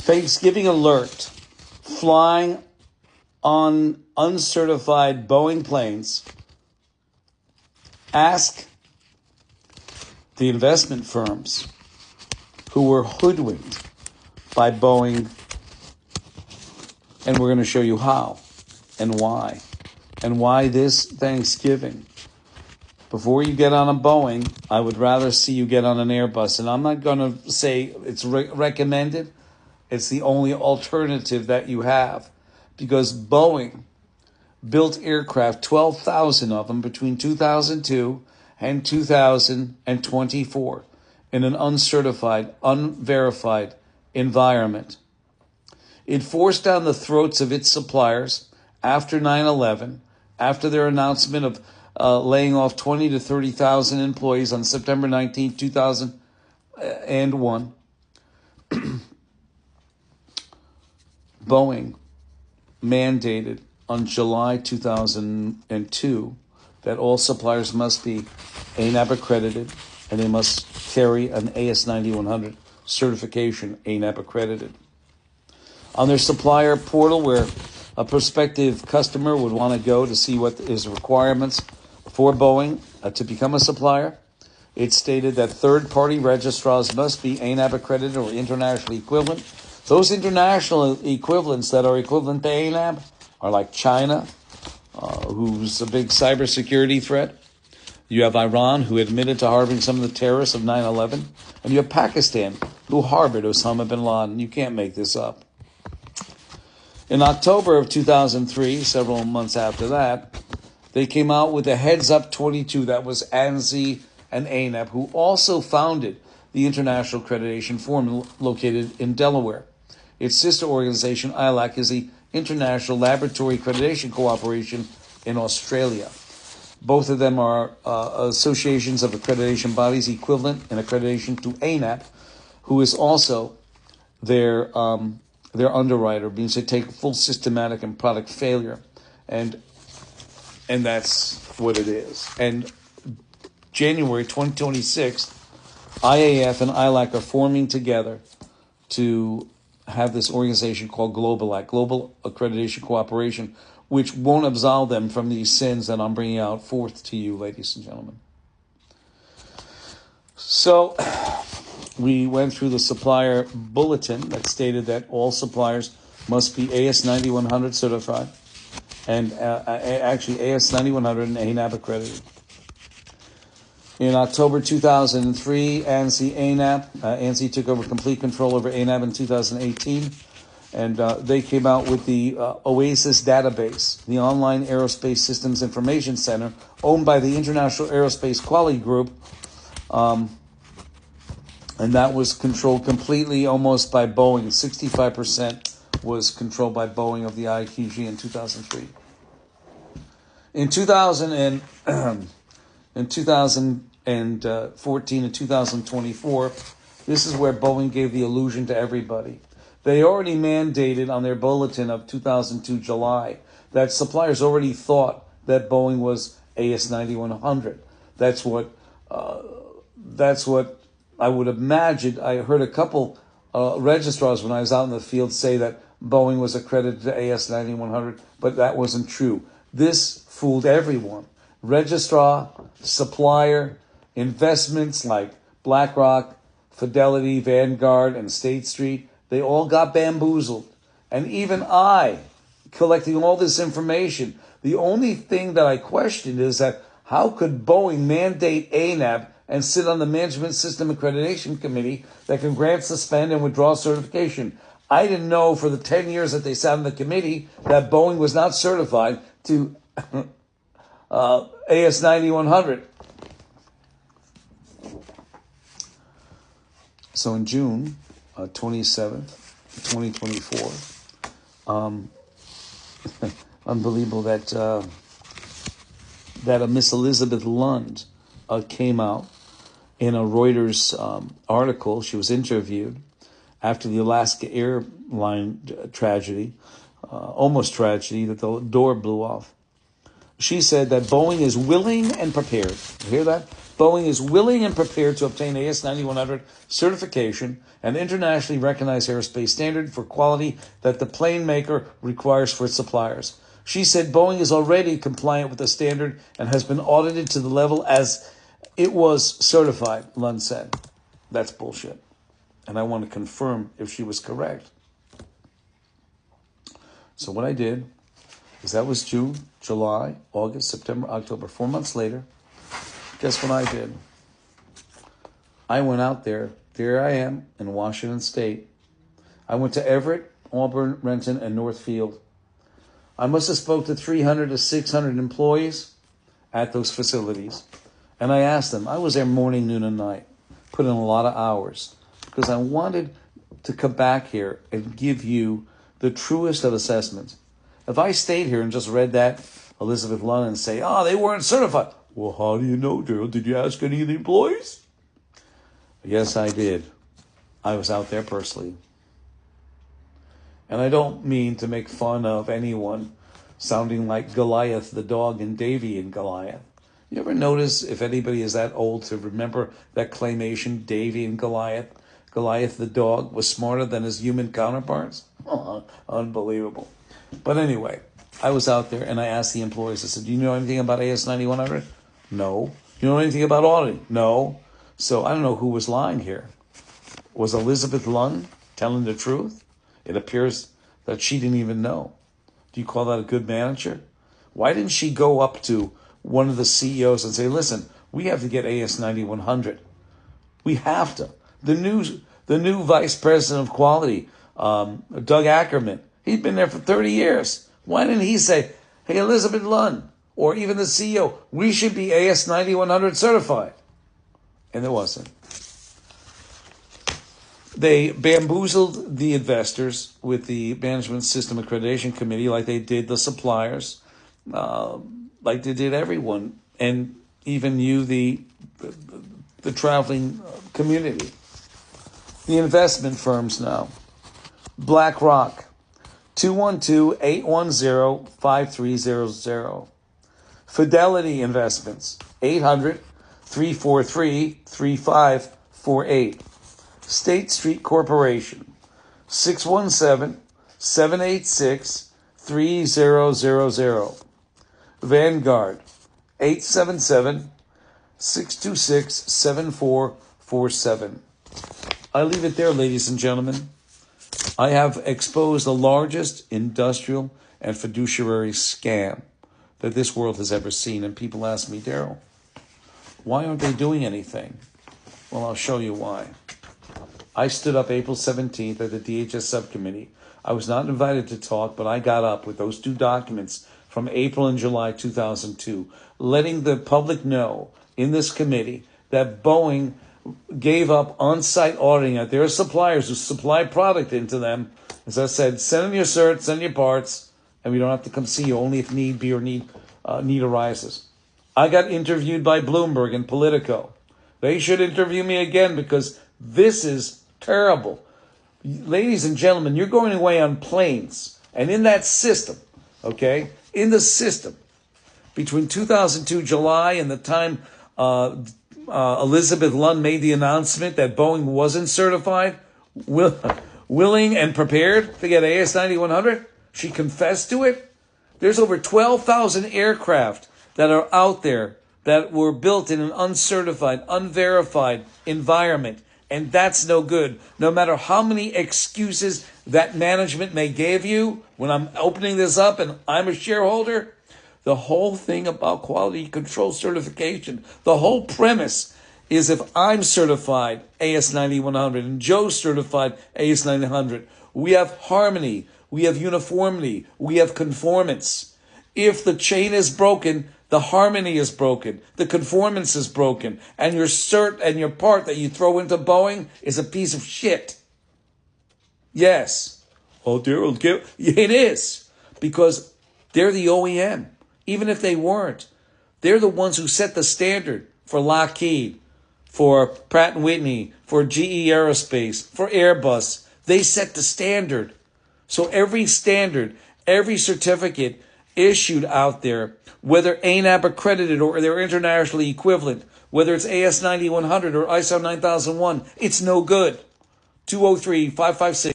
Thanksgiving alert. Flying on uncertified Boeing planes. Ask the investment firms who were hoodwinked by Boeing, and we're going to show you how and why this Thanksgiving. Before you get on a Boeing, I would rather see you get on an Airbus. And I'm not going to say it's recommended. It's the only alternative that you have. Because Boeing built aircraft, 12,000 of them, between 2002 and 2024 in an uncertified, unverified environment. It forced down the throats of its suppliers after 9/11, after their announcement of laying off 20 to 30,000 employees on September 19, 2001. Boeing mandated on July 2002 that all suppliers must be ANAP accredited and they must carry an AS9100 certification, ANAP accredited. On their supplier portal, where a prospective customer would want to go to see what is requirements for Boeing to become a supplier, it stated that third-party registrars must be ANAP accredited or internationally equivalent. Those international equivalents that are equivalent to ANAP are like China, who's a big cybersecurity threat. You have Iran, who admitted to harboring some of the terrorists of 9/11. And you have Pakistan, who harbored Osama bin Laden. You can't make this up. In October of 2003, several months after that, they came out with a Heads Up 22. That was ANSI and ANAP, who also founded the International Accreditation Forum located in Delaware. Its sister organization, ILAC, is the International Laboratory Accreditation Cooperation in Australia. Both of them are associations of accreditation bodies equivalent in accreditation to ANAP, who is also their underwriter, means they take full systematic and product failure, and that's what it is. And January 2026, IAF and ILAC are forming together to have this organization called GLOBALAC, Global Accreditation Cooperation, which won't absolve them from these sins that I'm bringing out forth to you, ladies and gentlemen. So we went through the supplier bulletin that stated that all suppliers must be AS9100 certified and actually AS9100 and ANAP accredited. In October 2003, ANSI took over complete control over ANAP in 2018, and they came out with the OASIS database, the Online Aerospace Systems Information Center, owned by the International Aerospace Quality Group, and that was controlled completely almost by Boeing. 65% was controlled by Boeing of the IQG in 2003. In 2014 and 2024, this is where Boeing gave the illusion to everybody. They already mandated on their bulletin of 2002 July that suppliers already thought that Boeing was AS9100. That's what I would imagine. I heard a couple registrars when I was out in the field say that Boeing was accredited to AS9100, but that wasn't true. This fooled everyone. Registrar, supplier, investments like BlackRock, Fidelity, Vanguard, and State Street, they all got bamboozled. And even I, collecting all this information, the only thing that I questioned is that how could Boeing mandate ANAP and sit on the Management System Accreditation Committee that can grant, suspend, and withdraw certification? I didn't know for the 10 years that they sat on the committee that Boeing was not certified to AS9100. So in June 27th, 2024, unbelievable that a Miss Elizabeth Lund came out in a Reuters article. She was interviewed after the Alaska airline tragedy, almost tragedy, that the door blew off. she said that Boeing is willing and prepared. You hear that? Boeing is willing and prepared to obtain AS9100 certification, an internationally recognized aerospace standard for quality that the plane maker requires for its suppliers. She said Boeing is already compliant with the standard and has been audited to the level as it was certified, Lund said. That's bullshit. And I want to confirm if she was correct. So what I did is that was June, July, August, September, October. 4 months later, guess what I did? I went out there. There I am in Washington State. I went to Everett, Auburn, Renton, and Northfield. I must have spoke to 300 to 600 employees at those facilities. And I asked them. I was there morning, noon, and night. Put in a lot of hours because I wanted to come back here and give you the truest of assessments. If I stayed here and just read that Elizabeth Lund and say, they weren't certified. Well, how do you know, Daryl? Did you ask any of the employees? Yes, I did. I was out there personally. And I don't mean to make fun of anyone sounding like Goliath the dog in Davy and Goliath. You ever notice, if anybody is that old to remember that claymation, Davy and Goliath? Goliath the dog was smarter than his human counterparts? Unbelievable. But anyway, I was out there and I asked the employees, I said, do you know anything about AS9100? No. You know anything about auditing? No. So I don't know who was lying here. Was Elizabeth Lund telling the truth? It appears that she didn't even know. Do you call that a good manager? Why didn't she go up to one of the CEOs and say, listen, we have to get AS9100. We have to. The new vice president of quality, Doug Ackerman, he'd been there for 30 years. Why didn't he say, hey, Elizabeth Lund, or even the CEO, we should be AS9100 certified? And there wasn't. They bamboozled the investors with the Management System Accreditation Committee like they did the suppliers, like they did everyone, and even you, the traveling community. The investment firms now. BlackRock, 212-810-5300. Fidelity Investments, 800-343-3548. State Street Corporation, 617-786-3000. Vanguard, 877-626-7447. I leave it there, ladies and gentlemen. I have exposed the largest industrial and fiduciary scam that this world has ever seen. And people ask me, Daryl, why aren't they doing anything? Well, I'll show you why. I stood up April 17th at the DHS subcommittee. I was not invited to talk, but I got up with those two documents from April and July 2002, letting the public know in this committee that Boeing gave up on-site auditing at their suppliers who supply product into them. As I said, send them your certs, send your parts, and we don't have to come see you only if need be or need arises. I got interviewed by Bloomberg and Politico. They should interview me again because this is terrible. Ladies and gentlemen, you're going away on planes, and in that system, okay, in the system, between 2002 July and the time Elizabeth Lund made the announcement that Boeing wasn't certified, willing and prepared to get AS9100, she confessed to it. There's over 12,000 aircraft that are out there that were built in an uncertified, unverified environment. And that's no good. No matter how many excuses that management may give you, when I'm opening this up and I'm a shareholder, the whole thing about quality control certification, the whole premise is if I'm certified AS9100 and Joe's certified AS9100, we have harmony, we have uniformity, we have conformance. If the chain is broken, the harmony is broken, the conformance is broken, and your cert and your part that you throw into Boeing is a piece of shit. Yes. Oh, Daryl, it is. Because they're the OEM. Even if they weren't, they're the ones who set the standard for Lockheed, for Pratt & Whitney, for GE Aerospace, for Airbus. They set the standard. So every standard, every certificate, issued out there, whether ANAB accredited or they're internationally equivalent, whether it's AS9100 or ISO 9001, it's no good. 203-556